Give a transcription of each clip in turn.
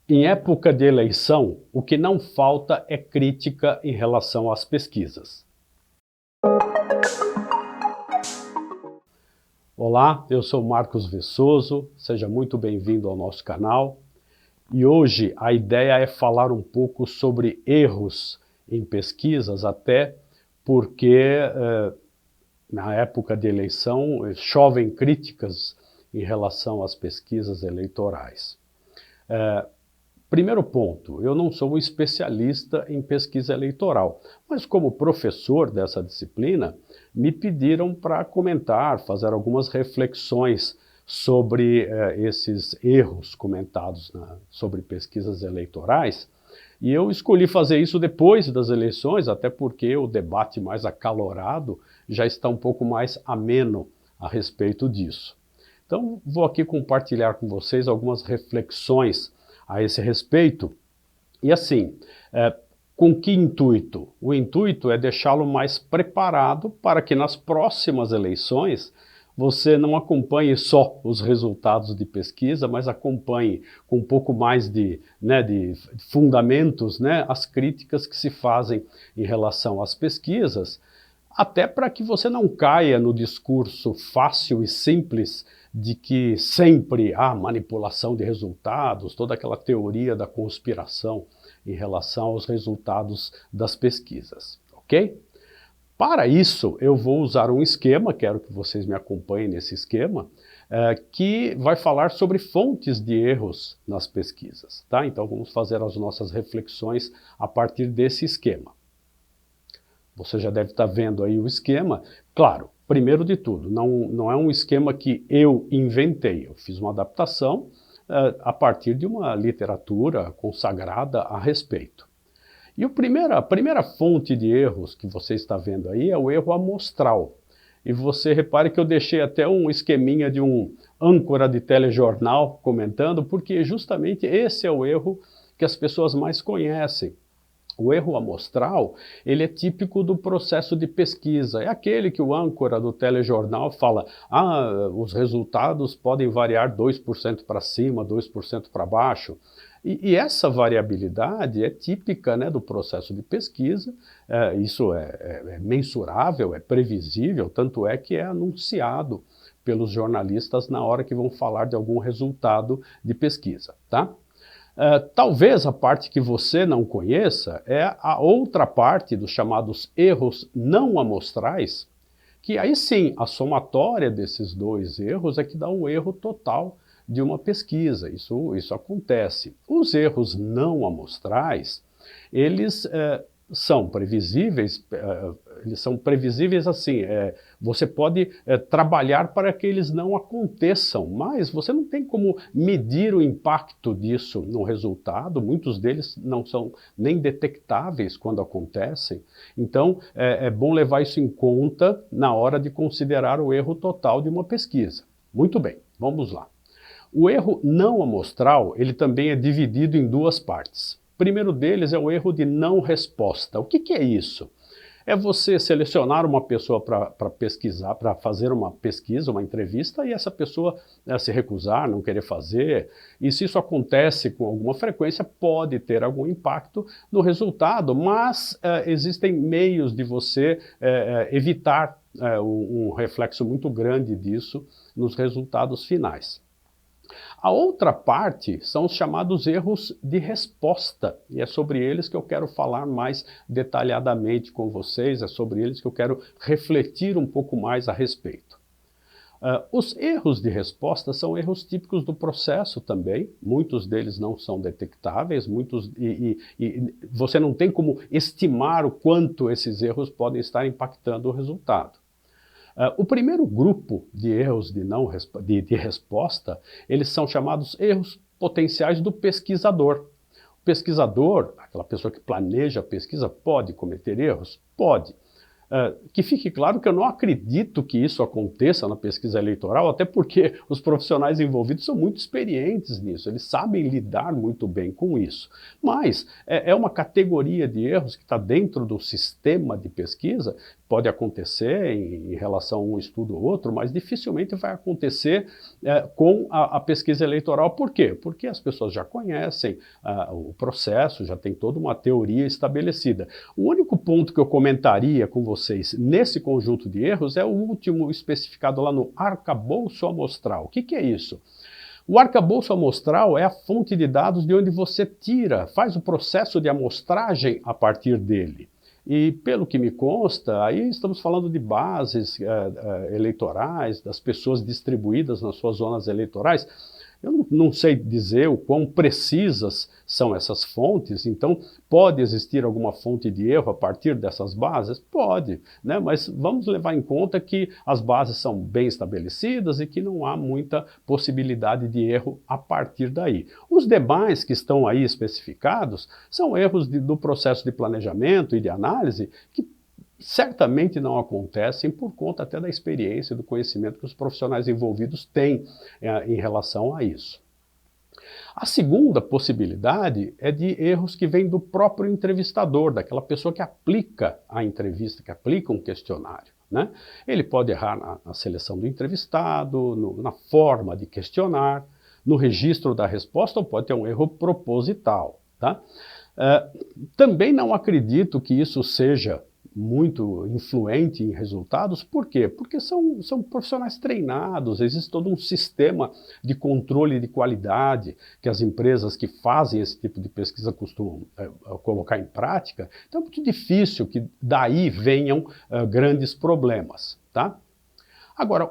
Em época de eleição, o que não falta é crítica em relação às pesquisas. Olá, eu sou Marcos Vessoso, seja muito bem-vindo ao nosso canal. E hoje a ideia é falar um pouco sobre erros em pesquisas, até porque na época de eleição chovem críticas em relação às pesquisas eleitorais. Primeiro ponto, eu não sou um especialista em pesquisa eleitoral, mas como professor dessa disciplina, me pediram para comentar, fazer algumas reflexões sobre esses erros comentados sobre pesquisas eleitorais, e eu escolhi fazer isso depois das eleições, até porque o debate mais acalorado já está um pouco mais ameno a respeito disso. Então, vou aqui compartilhar com vocês algumas reflexões a esse respeito. E assim, com que intuito? O intuito é deixá-lo mais preparado para que nas próximas eleições você não acompanhe só os resultados de pesquisa, mas acompanhe com um pouco mais de fundamentos, as críticas que se fazem em relação às pesquisas, até para que você não caia no discurso fácil e simples de que sempre há manipulação de resultados, toda aquela teoria da conspiração em relação aos resultados das pesquisas, ok? Para isso, eu vou usar um esquema, quero que vocês me acompanhem nesse esquema, que vai falar sobre fontes de erros nas pesquisas, tá? Então vamos fazer as nossas reflexões a partir desse esquema. Você já deve estar vendo aí o esquema. Claro, primeiro de tudo, não é um esquema que eu inventei. Eu fiz uma adaptação a partir de uma literatura consagrada a respeito. E a primeira fonte de erros que você está vendo aí é o erro amostral. E você repare que eu deixei até um esqueminha de um âncora de telejornal comentando, porque justamente esse é o erro que as pessoas mais conhecem. O erro amostral, ele é típico do processo de pesquisa. É aquele que o âncora do telejornal fala, os resultados podem variar 2% para cima, 2% para baixo. E essa variabilidade é típica do processo de pesquisa, isso é mensurável, é previsível, tanto é que é anunciado pelos jornalistas na hora que vão falar de algum resultado de pesquisa, tá? Talvez a parte que você não conheça é a outra parte dos chamados erros não amostrais, que aí sim, a somatória desses dois erros é que dá um erro total de uma pesquisa. Isso acontece. Os erros não amostrais, eles são previsíveis, assim, você pode trabalhar para que eles não aconteçam, mas você não tem como medir o impacto disso no resultado, muitos deles não são nem detectáveis quando acontecem, então é bom levar isso em conta na hora de considerar o erro total de uma pesquisa. Muito bem, vamos lá. O erro não amostral, ele também é dividido em duas partes. O primeiro deles é o erro de não resposta. O que é isso? É você selecionar uma pessoa para pesquisar, para fazer uma pesquisa, uma entrevista, e essa pessoa se recusar, não querer fazer. E se isso acontece com alguma frequência, pode ter algum impacto no resultado, mas existem meios de você evitar um reflexo muito grande disso nos resultados finais. A outra parte são os chamados erros de resposta, e é sobre eles que eu quero falar mais detalhadamente com vocês, é sobre eles que eu quero refletir um pouco mais a respeito. Os erros de resposta são erros típicos do processo também, muitos deles não são detectáveis, e você não tem como estimar o quanto esses erros podem estar impactando o resultado. O primeiro grupo de erros de resposta, eles são chamados erros potenciais do pesquisador. O pesquisador, aquela pessoa que planeja a pesquisa, pode cometer erros? Pode. Que fique claro que eu não acredito que isso aconteça na pesquisa eleitoral, até porque os profissionais envolvidos são muito experientes nisso, eles sabem lidar muito bem com isso. Mas é uma categoria de erros que está dentro do sistema de pesquisa, pode acontecer em relação a um estudo ou outro, mas dificilmente vai acontecer com a pesquisa eleitoral. Por quê? Porque as pessoas já conhecem o processo, já tem toda uma teoria estabelecida. O único ponto que eu comentaria com vocês nesse conjunto de erros é o último especificado lá no arcabouço amostral. O que é isso? O arcabouço amostral é a fonte de dados de onde você faz o processo de amostragem a partir dele. E pelo que me consta, aí estamos falando de bases eleitorais, das pessoas distribuídas nas suas zonas eleitorais. Eu não sei dizer o quão precisas são essas fontes, então pode existir alguma fonte de erro a partir dessas bases? Pode, né? Mas vamos levar em conta que as bases são bem estabelecidas e que não há muita possibilidade de erro a partir daí. Os demais que estão aí especificados são erros do processo de planejamento e de análise que certamente não acontecem por conta até da experiência e do conhecimento que os profissionais envolvidos têm em relação a isso. A segunda possibilidade é de erros que vêm do próprio entrevistador, daquela pessoa que aplica a entrevista, que aplica um questionário, né? Ele pode errar na seleção do entrevistado, na forma de questionar, no registro da resposta, ou pode ter um erro proposital, tá? Também não acredito que isso seja muito influente em resultados. Por quê? Porque são profissionais treinados, existe todo um sistema de controle de qualidade que as empresas que fazem esse tipo de pesquisa costumam colocar em prática. Então é muito difícil que daí venham grandes problemas, tá? Agora,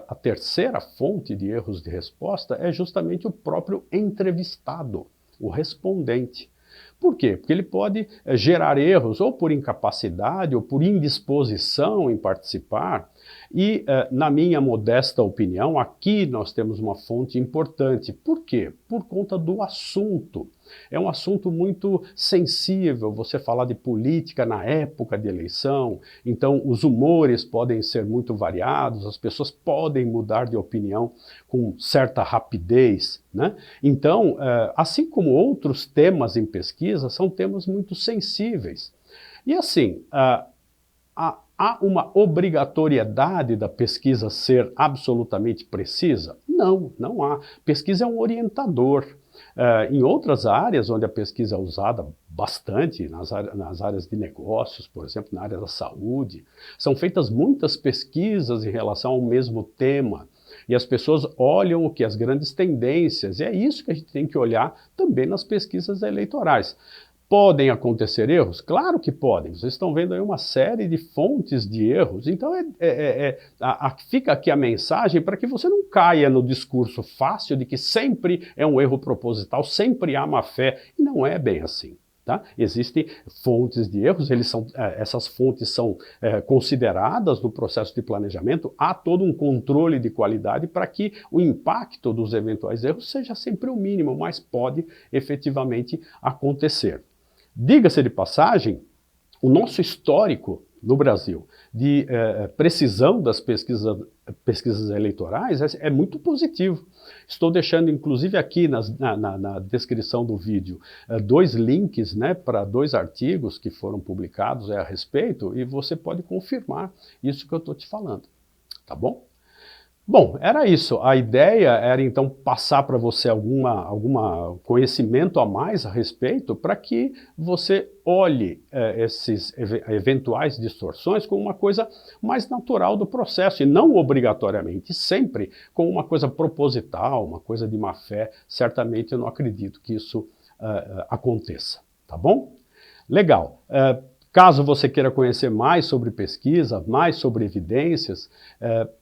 a terceira fonte de erros de resposta é justamente o próprio entrevistado, o respondente. Por quê? Porque ele pode gerar erros ou por incapacidade ou por indisposição em participar e, na minha modesta opinião, aqui nós temos uma fonte importante. Por quê? Por conta do assunto. É um assunto muito sensível, você falar de política na época de eleição, então os humores podem ser muito variados, as pessoas podem mudar de opinião com certa rapidez, né? Então, assim como outros temas em pesquisa, são temas muito sensíveis. E assim, há uma obrigatoriedade da pesquisa ser absolutamente precisa? Não, não há. Pesquisa é um orientador. Em outras áreas onde a pesquisa é usada bastante, nas áreas de negócios, por exemplo, na área da saúde, são feitas muitas pesquisas em relação ao mesmo tema. E as pessoas olham o que? As grandes tendências. E é isso que a gente tem que olhar também nas pesquisas eleitorais. Podem acontecer erros? Claro que podem. Vocês estão vendo aí uma série de fontes de erros. Então fica aqui a mensagem para que você não caia no discurso fácil de que sempre é um erro proposital, sempre há má fé. E não é bem assim. Tá? Existem fontes de erros, essas fontes são consideradas no processo de planejamento, há todo um controle de qualidade para que o impacto dos eventuais erros seja sempre o mínimo, mas pode efetivamente acontecer. Diga-se de passagem, o nosso histórico no Brasil de precisão das pesquisas eleitorais é muito positivo. Estou deixando, inclusive, aqui na descrição do vídeo, 2 links, né, para 2 artigos que foram publicados a respeito, e você pode confirmar isso que eu estou te falando, tá bom? Bom, era isso. A ideia era então passar para você algum conhecimento a mais a respeito para que você olhe esses eventuais distorções como uma coisa mais natural do processo e não obrigatoriamente sempre como uma coisa proposital, uma coisa de má fé. Certamente eu não acredito que isso aconteça, tá bom? Legal. Caso você queira conhecer mais sobre pesquisa, mais sobre evidências,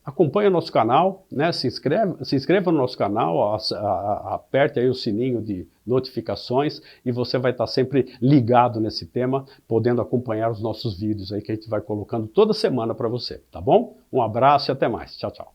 acompanhe o nosso canal, né? Se inscreva no nosso canal, aperte aí o sininho de notificações e você vai estar sempre ligado nesse tema, podendo acompanhar os nossos vídeos aí que a gente vai colocando toda semana para você, tá bom? Um abraço e até mais. Tchau, tchau.